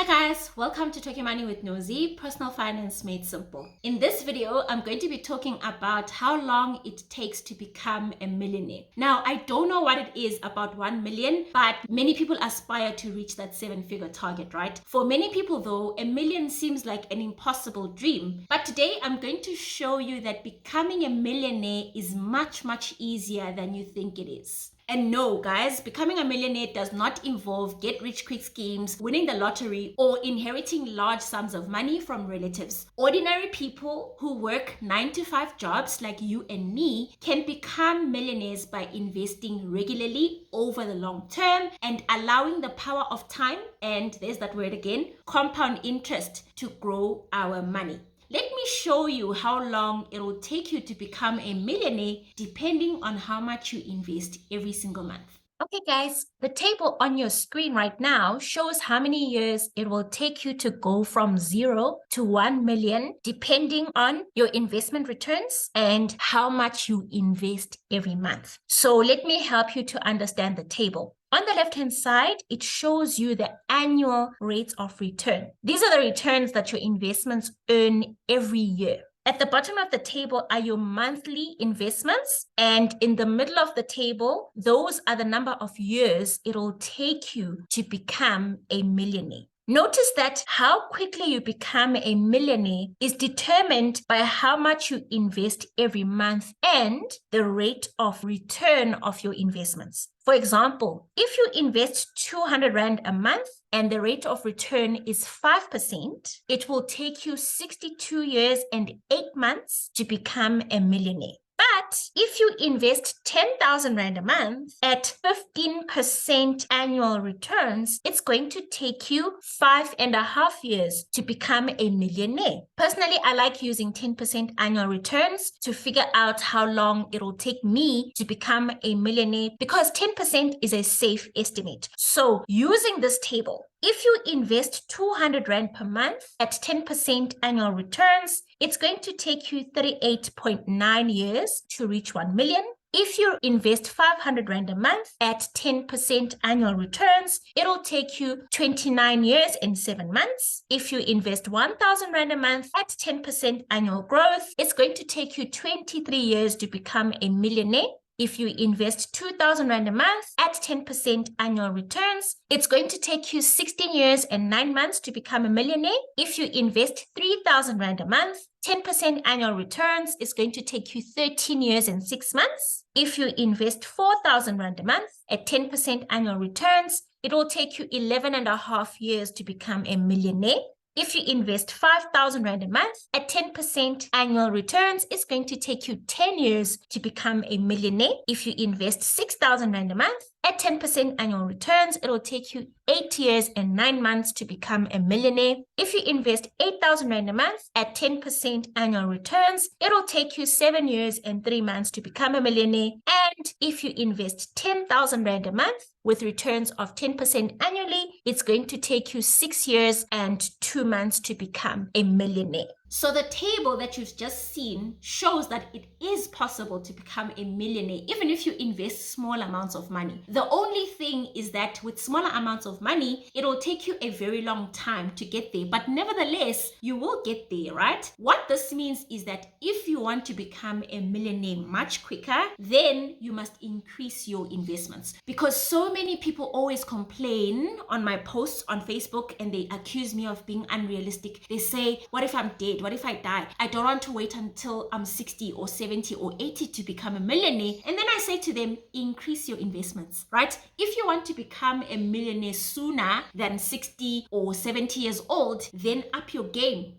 Hi guys, welcome to Talking Money with Nosy, personal finance made simple. In this video, I'm going to be talking about how long it takes to become a millionaire. Now, I don't know what it is about 1 million, but many people aspire to reach that 7-figure target, right? For many people though, 1 million seems like an impossible dream. But today, I'm going to show you that becoming a millionaire is much easier than you think it is. And no, guys, becoming a millionaire does not involve get-rich-quick schemes, winning the lottery, or inheriting large sums of money from relatives. Ordinary people who work 9-to-5 jobs like you and me can become millionaires by investing regularly over the long term and allowing the power of time, and there's that word again, compound interest, to grow our money. Let me show you how long it will take you to become a millionaire depending on how much you invest every single month. Okay guys, the table on your screen right now shows how many years it will take you to go from 0 to 1 million depending on your investment returns and how much you invest every month. So let me help you to understand the table. On the left-hand side, it shows you the annual rates of return. These are the returns that your investments earn every year. At the bottom of the table are your monthly investments, and in the middle of the table, those are the number of years it'll take you to become a millionaire. Notice that how quickly you become a millionaire is determined by how much you invest every month and the rate of return of your investments. For example, if you invest 200 Rand a month and the rate of return is 5%, it will take you 62 years and 8 months to become a millionaire. But if you invest 10,000 Rand a month at 15% annual returns, it's going to take you 5.5 years to become a millionaire. Personally, I like using 10% annual returns to figure out how long it'll take me to become a millionaire because 10% is a safe estimate. So using this table, if you invest 200 Rand per month at 10% annual returns, it's going to take you 38.9 years to reach 1 million. If you invest 500 Rand a month at 10% annual returns, it'll take you 29 years and 7 months. If you invest 1,000 Rand a month at 10% annual growth, it's going to take you 23 years to become a millionaire. If you invest 2,000 Rand a month at 10% annual returns, it's going to take you 16 years and 9 months to become a millionaire. If you invest 3,000 Rand a month, 10% annual returns is going to take you 13 years and 6 months. If you invest 4,000 Rand a month at 10% annual returns, it will take you 11.5 years to become a millionaire. If you invest 5,000 Rand a month at 10% annual returns, it's going to take you 10 years to become a millionaire. If you invest 6,000 Rand a month at 10% annual returns, it will take you 8 years and 9 months to become a millionaire. If you invest 8,000 Rand a month at 10% annual returns, it will take you 7 years and 3 months to become a millionaire. And if you invest 10,000 Rand a month with returns of 10% annually, it's going to take you 6 years and 2 months to become a millionaire. So the table that you've just seen shows that it is possible to become a millionaire even if you invest small amounts of money. The only thing is that with smaller amounts of money, it'll take you a very long time to get there, but nevertheless, you will get there, right? What this means is that if you want to become a millionaire much quicker, then you must increase your investments, because so many people always complain on my posts on Facebook and they accuse me of being unrealistic. They say, what if I'm dead? What if I die? I don't want to wait until I'm 60 or 70 or 80 to become a millionaire. And then I say to them, increase your investments, right? If you want to become a millionaire sooner than 60 or 70 years old, then up your game,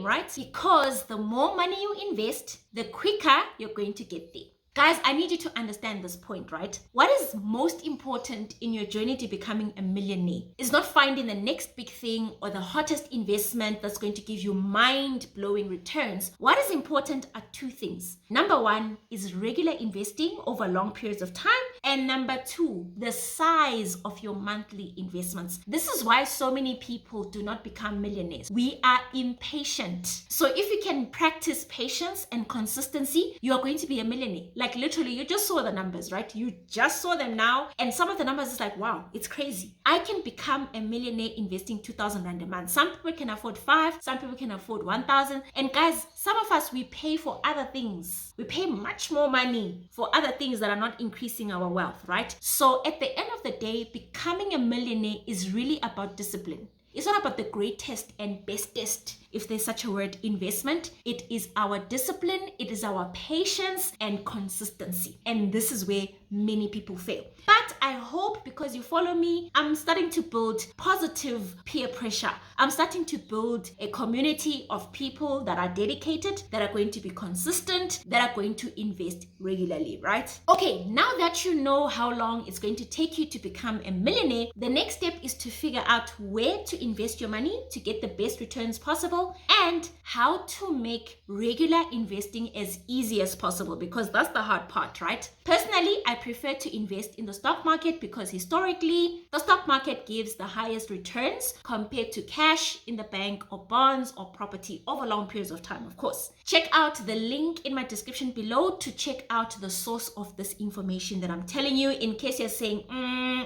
right? Because the more money you invest, the quicker you're going to get there. Guys, I need you to understand this point, right? What is most important in your journey to becoming a millionaire is not finding the next big thing or the hottest investment that's going to give you mind-blowing returns. What is important are two things. Number one is regular investing over long periods of time. And number two, the size of your monthly investments. This is why so many people do not become millionaires. We are impatient. So if you can practice patience and consistency, you are going to be a millionaire. Like literally, you just saw the numbers, right? You just saw them now. And some of the numbers is like, wow, it's crazy. I can become a millionaire investing 2,000 Rand a month. Some people can afford 5, some people can afford 1,000. And guys, some of us, we pay for other things. We pay much more money for other things that are not increasing our wealth, right? So at the end of the day, becoming a millionaire is really about discipline. It's not about the greatest and bestest, if there's such a word, investment. It is our discipline, it is our patience and consistency. And this is where many people fail. But I hope, because you follow me, I'm starting to build positive peer pressure. I'm starting to build a community of people that are dedicated, that are going to be consistent, that are going to invest regularly, right? Okay, now that you know how long it's going to take you to become a millionaire, the next step is to figure out where to invest your money to get the best returns possible, and how to make regular investing as easy as possible, because that's the hard part, right? Personally, I prefer to invest in the stock market because historically, the stock market gives the highest returns compared to cash in the bank or bonds or property over long periods of time, of course. Check out the link in my description below to check out the source of this information that I'm telling you, in case you're saying,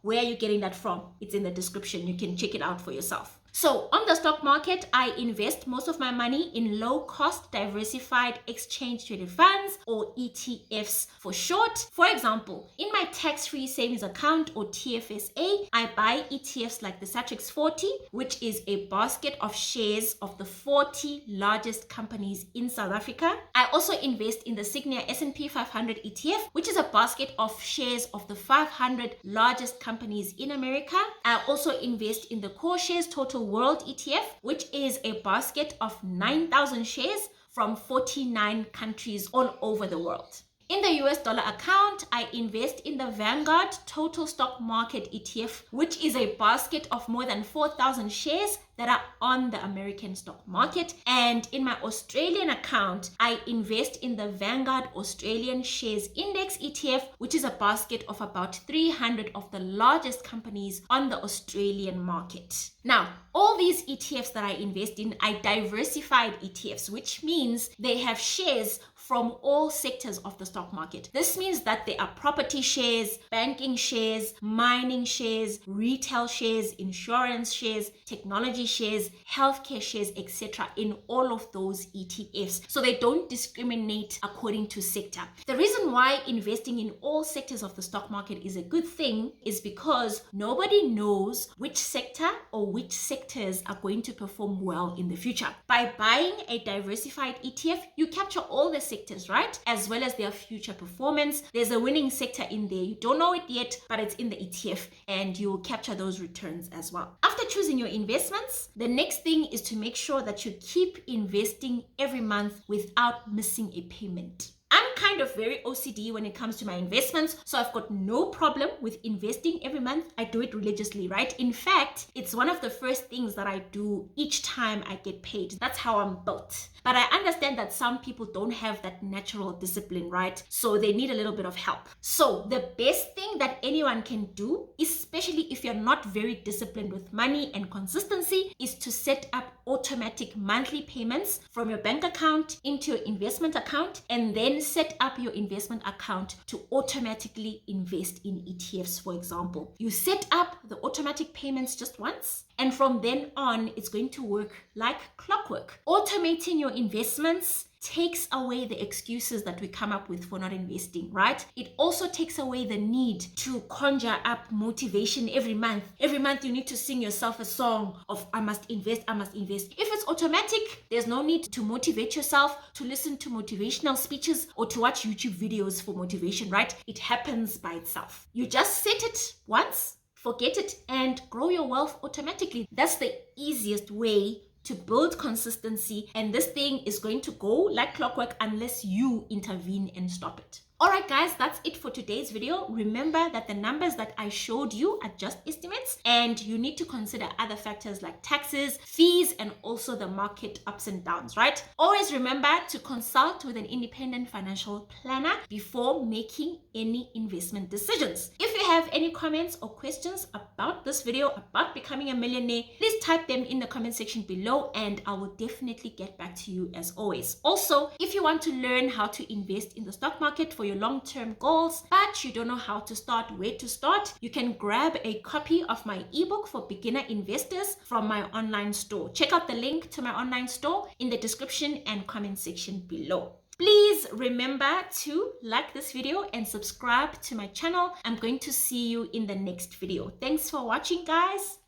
where are you getting that from? It's in the description. You can check it out for yourself. So on the stock market, I invest most of my money in low-cost diversified exchange traded funds, or ETFs for short. For example, in my tax-free savings account, or TFSA, I buy ETFs like the Satrix 40, which is a basket of shares of the 40 largest companies in South Africa. I also invest in the Signia S&P 500 ETF, which is a basket of shares of the 500 largest companies in America. I also invest in the Core Shares Total World ETF, which is a basket of 9,000 shares from 49 countries all over the world. In the US dollar account, I invest in the Vanguard Total Stock Market ETF, which is a basket of more than 4,000 shares that are on the American stock market. And in my Australian account, I invest in the Vanguard Australian Shares Index ETF, which is a basket of about 300 of the largest companies on the Australian market. Now, all these ETFs that I invest in are diversified ETFs, which means they have shares from all sectors of the stock market. This means that there are property shares, banking shares, mining shares, retail shares, insurance shares, technology shares, healthcare shares, etc. in all of those ETFs. So they don't discriminate according to sector. The reason why investing in all sectors of the stock market is a good thing is because nobody knows which sector or which sectors are going to perform well in the future. By buying a diversified ETF, you capture all the sectors, right? As well as their future performance. There's a winning sector in there. You don't know it yet, but it's in the ETF, and you will capture those returns as well. After choosing your investments, the next thing is to make sure that you keep investing every month without missing a payment. I'm kind of very OCD when it comes to my investments, so I've got no problem with investing every month. I do it religiously, right? In fact, it's one of the first things that I do each time I get paid. That's how I'm built. But I understand that some people don't have that natural discipline, right? So they need a little bit of help. So the best thing that anyone can do, especially if you're not very disciplined with money and consistency, is to set up automatic monthly payments from your bank account into your investment account, and then set up your investment account to automatically invest in ETFs, for example. You set up the automatic payments just once, and from then on, it's going to work like clockwork. Automating your investments takes away the excuses that we come up with for not investing, right? It also takes away the need to conjure up motivation every month. Every month you need to sing yourself a song of I must invest, I must invest. If it's automatic, there's no need to motivate yourself, to listen to motivational speeches, or to watch YouTube videos for motivation, right? It happens by itself. You just set it once, forget it, and grow your wealth automatically. That's the easiest way to build consistency, and this thing is going to go like clockwork unless you intervene and stop it. Alright guys, that's it for today's video. Remember that the numbers that I showed you are just estimates, and you need to consider other factors like taxes, fees, and also the market ups and downs, right? Always remember to consult with an independent financial planner before making any investment decisions. If you have any comments or questions about this video, about becoming a millionaire, please type them in the comment section below and I will definitely get back to you as always. Also, if you want to learn how to invest in the stock market for your long-term goals, but you don't know how to start, where to start, you can grab a copy of my ebook for beginner investors from my online store. Check out the link to my online store in the description and comment section below. Please remember to like this video and subscribe to my channel. I'm going to see you in the next video. Thanks for watching, guys.